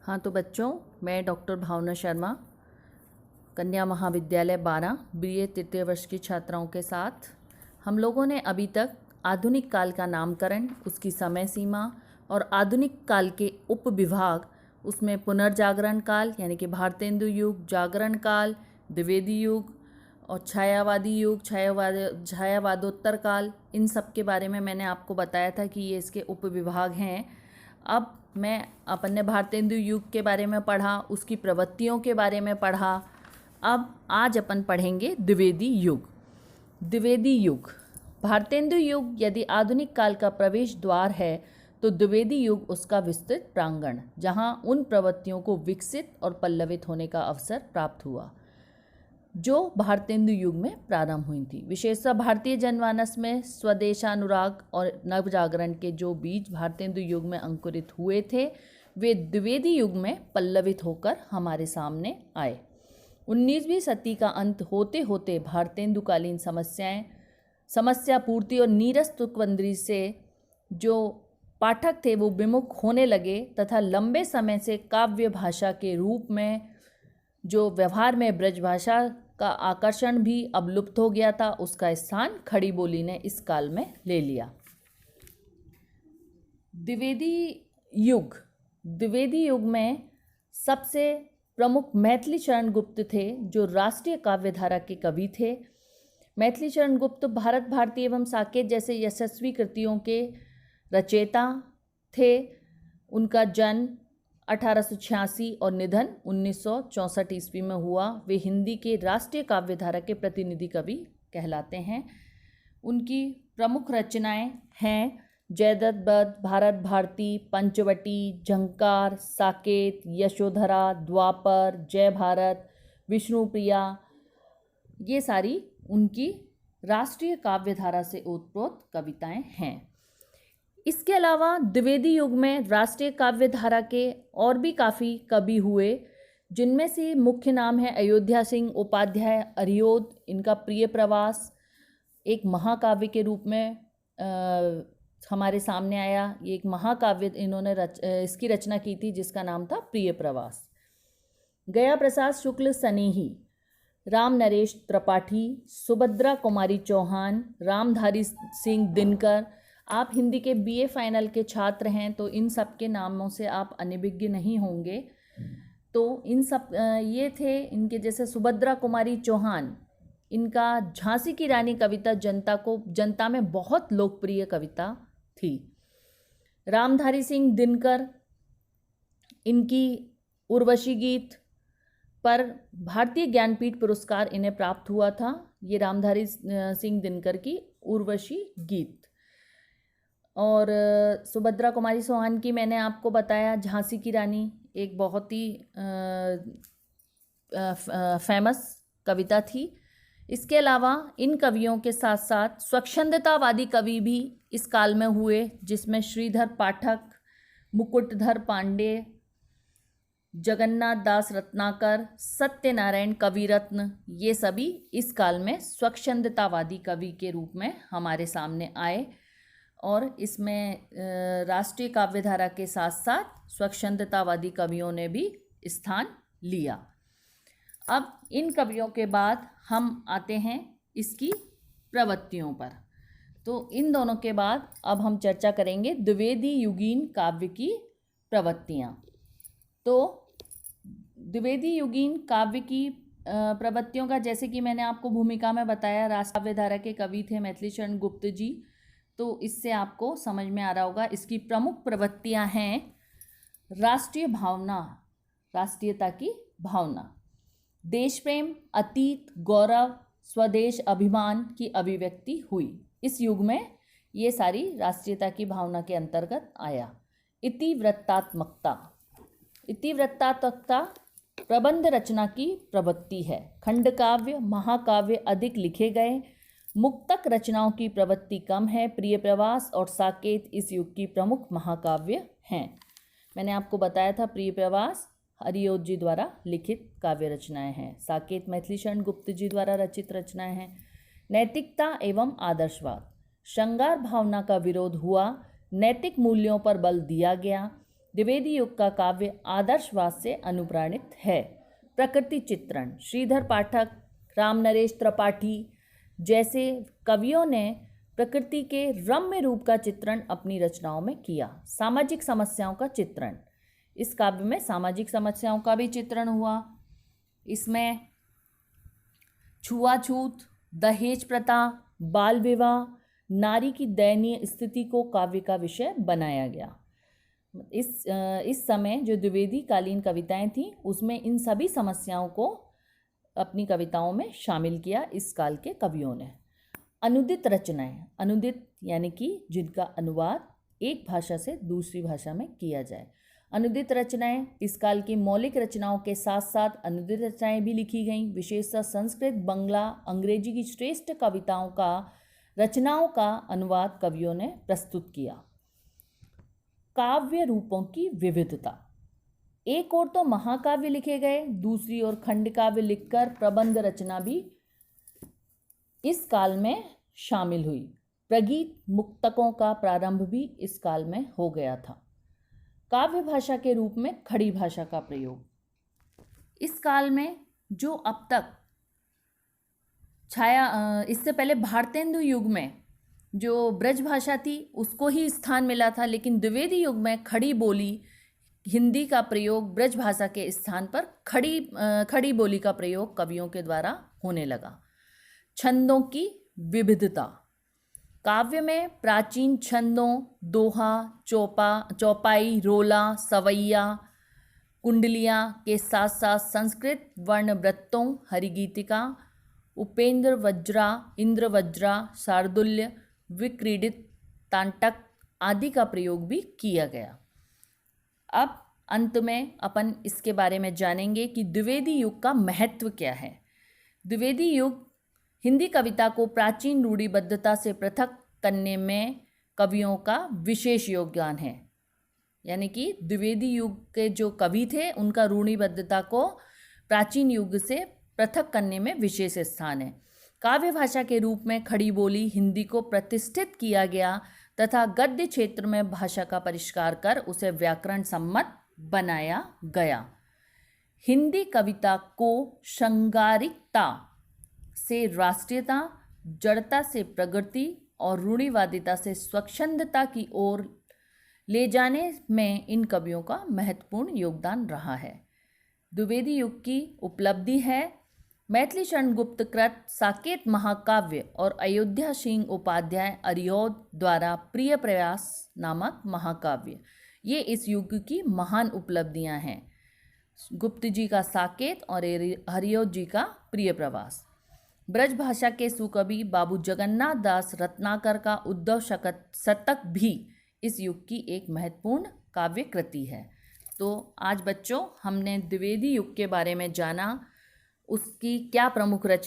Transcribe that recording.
हाँ तो बच्चों, मैं डॉक्टर भावना शर्मा कन्या महाविद्यालय 12 BA तृतीय वर्ष की छात्राओं के साथ हम लोगों ने अभी तक आधुनिक काल का नामकरण, उसकी समय सीमा और आधुनिक काल के उपविभाग, उसमें पुनर्जागरण काल यानी कि भारतेंदु युग, जागरण काल, द्विवेदी युग और छायावादी युग, छायावादोत्तर काल, इन सब के बारे में मैंने आपको बताया था कि ये इसके उपविभाग हैं। अब मैं अपन ने भारतेंदु युग के बारे में पढ़ा, उसकी प्रवृत्तियों के बारे में पढ़ा। अब आज अपन पढ़ेंगे द्विवेदी युग। द्विवेदी युग, भारतेंदु युग यदि आधुनिक काल का प्रवेश द्वार है तो द्विवेदी युग उसका विस्तृत प्रांगण, जहां उन प्रवृत्तियों को विकसित और पल्लवित होने का अवसर प्राप्त हुआ जो भारतेंदु युग में प्रारंभ हुई थी। विशेषतः भारतीय जनमानस में स्वदेशानुराग और नवजागरण के जो बीज भारतेंदु युग में अंकुरित हुए थे, वे द्विवेदी युग में पल्लवित होकर हमारे सामने आए। 19वीं सदी का अंत होते होते भारतेंदुकालीन समस्या पूर्ति और नीरस तुकबंदी से जो पाठक थे वो विमुख होने लगे तथा लंबे समय से काव्य भाषा के रूप में जो व्यवहार में ब्रज भाषा का आकर्षण भी अब लुप्त हो गया था, उसका स्थान खड़ी बोली ने इस काल में ले लिया। द्विवेदी युग में सबसे प्रमुख मैथिली चरण गुप्त थे, जो राष्ट्रीय काव्यधारा के कवि थे। मैथिली चरण गुप्त भारत भारती एवं साकेत जैसे यशस्वी कृतियों के रचयिता थे। उनका जन्म 1886 और निधन 1964 ईस्वी में हुआ। वे हिंदी के राष्ट्रीय काव्यधारा के प्रतिनिधि कवि कहलाते हैं। उनकी प्रमुख रचनाएं हैं जयद्रथ वध, भारत भारती, पंचवटी, झंकार, साकेत, यशोधरा, द्वापर, जय भारत, विष्णुप्रिया। ये सारी उनकी राष्ट्रीय काव्यधारा से ओतप्रोत कविताएं हैं। इसके अलावा द्विवेदी युग में राष्ट्रीय काव्यधारा के और भी काफ़ी कवि हुए, जिनमें से मुख्य नाम है अयोध्या सिंह उपाध्याय अरियोद। इनका प्रिय प्रवास एक महाकाव्य के रूप में हमारे सामने आया। ये एक महाकाव्य इन्होंने इसकी रचना की थी, जिसका नाम था प्रिय प्रवास। गया प्रसाद शुक्ल सनेही, राम नरेश त्रिपाठी, सुभद्रा कुमारी चौहान, रामधारी सिंह दिनकर। आप हिंदी के BA फाइनल के छात्र हैं तो इन सब के नामों से आप अनभिज्ञ नहीं होंगे। तो इन सब ये थे इनके, जैसे सुभद्रा कुमारी चौहान, इनका झांसी की रानी कविता जनता में बहुत लोकप्रिय कविता थी। रामधारी सिंह दिनकर, इनकी उर्वशी गीत पर भारतीय ज्ञानपीठ पुरस्कार इन्हें प्राप्त हुआ था। ये रामधारी सिंह दिनकर की उर्वशी गीत। और सुभद्रा कुमारी चौहान की मैंने आपको बताया, झांसी की रानी एक बहुत ही फेमस कविता थी। इसके अलावा इन कवियों के साथ साथ स्वच्छंदतावादी कवि भी इस काल में हुए, जिसमें श्रीधर पाठक, मुकुटधर पांडे, जगन्नाथ दास रत्नाकर, सत्यनारायण कविरत्न, ये सभी इस काल में स्वच्छंदतावादी कवि के रूप में हमारे सामने आए। और इसमें राष्ट्रीय काव्यधारा के साथ साथ स्वच्छंदतावादी कवियों ने भी स्थान लिया। अब इन कवियों के बाद हम आते हैं इसकी प्रवृत्तियों पर। तो इन दोनों के बाद अब हम चर्चा करेंगे द्विवेदी युगीन काव्य की प्रवृत्तियाँ। तो द्विवेदी युगीन काव्य की प्रवृत्तियों का, जैसे कि मैंने आपको भूमिका में बताया, राष्ट्रीय काव्यधारा के कवि थे मैथिली चरण गुप्त जी। तो इससे आपको समझ में आ रहा होगा। इसकी प्रमुख प्रवृत्तियां हैं राष्ट्रीय भावना, राष्ट्रीयता की भावना, देश प्रेम, अतीत गौरव, स्वदेश अभिमान की अभिव्यक्ति हुई। इस युग में ये सारी राष्ट्रीयता की भावना के अंतर्गत आया। इतिवृत्तात्मकता प्रबंध रचना की प्रवृत्ति है। खंड काव्य, महाकाव्य अधिक लिखे गए, मुक्तक रचनाओं की प्रवृत्ति कम है। प्रिय प्रवास और साकेत इस युग की प्रमुख महाकाव्य हैं। मैंने आपको बताया था प्रिय प्रवास अरियोद जी द्वारा लिखित काव्य रचनाएं हैं, साकेत मैथिली चरण गुप्त जी द्वारा रचित रचनाएं हैं। नैतिकता एवं आदर्शवाद, श्रृंगार भावना का विरोध हुआ, नैतिक मूल्यों पर बल दिया गया। द्विवेदी युग का काव्य आदर्शवाद से अनुप्राणित है। प्रकृति चित्रण, श्रीधर पाठक, रामनरेश त्रिपाठी जैसे कवियों ने प्रकृति के रम्य रूप का चित्रण अपनी रचनाओं में किया। सामाजिक समस्याओं का चित्रण, इस काव्य में सामाजिक समस्याओं का भी चित्रण हुआ। इसमें छुआछूत, दहेज प्रथा, बाल विवाह, नारी की दयनीय स्थिति को काव्य का विषय बनाया गया। इस समय जो द्विवेदी कालीन कविताएं थीं उसमें इन सभी समस्याओं को अपनी कविताओं में शामिल किया इस काल के कवियों ने। अनुदित रचनाएं, अनुदित यानी कि जिनका अनुवाद एक भाषा से दूसरी भाषा में किया जाए। अनुदित रचनाएं, इस काल की मौलिक रचनाओं के साथ साथ अनुदित रचनाएं भी लिखी गईं। विशेषतः संस्कृत, बांग्ला, अंग्रेजी की श्रेष्ठ रचनाओं का अनुवाद कवियों ने प्रस्तुत किया। काव्य रूपों की विविधता, एक ओर तो महाकाव्य लिखे गए, दूसरी ओर खंड काव्य लिखकर प्रबंध रचना भी इस काल में शामिल हुई। प्रगीत मुक्तकों का प्रारंभ भी इस काल में हो गया था। काव्य भाषा के रूप में खड़ी भाषा का प्रयोग, इस काल में जो अब तक इससे पहले भारतेंदु युग में जो ब्रज भाषा थी उसको ही स्थान मिला था, लेकिन द्विवेदी युग में खड़ी बोली हिंदी का प्रयोग ब्रज भाषा के स्थान पर खड़ी बोली का प्रयोग कवियों के द्वारा होने लगा। छंदों की विविधता, काव्य में प्राचीन छंदों दोहा, चौपाई, रोला, सवैया, कुंडलियाँ के साथ साथ संस्कृत वर्णवृत्तों, हरिगीतिका, उपेंद्र वज्रा, इंद्र वज्रा, शार्दुल्य, विक्रीडित, तांटक आदि का प्रयोग भी किया गया। अब अंत में अपन इसके बारे में जानेंगे कि द्विवेदी युग का महत्व क्या है। द्विवेदी युग हिंदी कविता को प्राचीन रूढ़िबद्धता से पृथक करने में कवियों का विशेष योगदान है। यानी कि द्विवेदी युग के जो कवि थे उनका रूढ़िबद्धता को प्राचीन युग से पृथक करने में विशेष स्थान है। काव्य भाषा के रूप में खड़ी बोली हिंदी को प्रतिष्ठित किया गया तथा गद्य क्षेत्र में भाषा का परिष्कार कर उसे व्याकरण सम्मत बनाया गया। हिंदी कविता को श्रृंगारिकता से राष्ट्रीयता, जड़ता से प्रगति और रूढ़िवादिता से स्वच्छंदता की ओर ले जाने में इन कवियों का महत्वपूर्ण योगदान रहा है। द्विवेदी युग की उपलब्धि है मैथिली शरण गुप्त कृत साकेत महाकाव्य और अयोध्या सिंह उपाध्याय अरियोद द्वारा प्रिय प्रयास नामक महाकाव्य। ये इस युग की महान उपलब्धियां हैं। गुप्त जी का साकेत और हरियोद जी का प्रिय प्रवास। ब्रज भाषा के सुकवि बाबू जगन्नाथ दास रत्नाकर का उद्धव शतक भी इस युग की एक महत्वपूर्ण काव्य कृति है। तो आज बच्चों हमने द्विवेदी युग के बारे में जाना, उसकी क्या प्रमुख रचना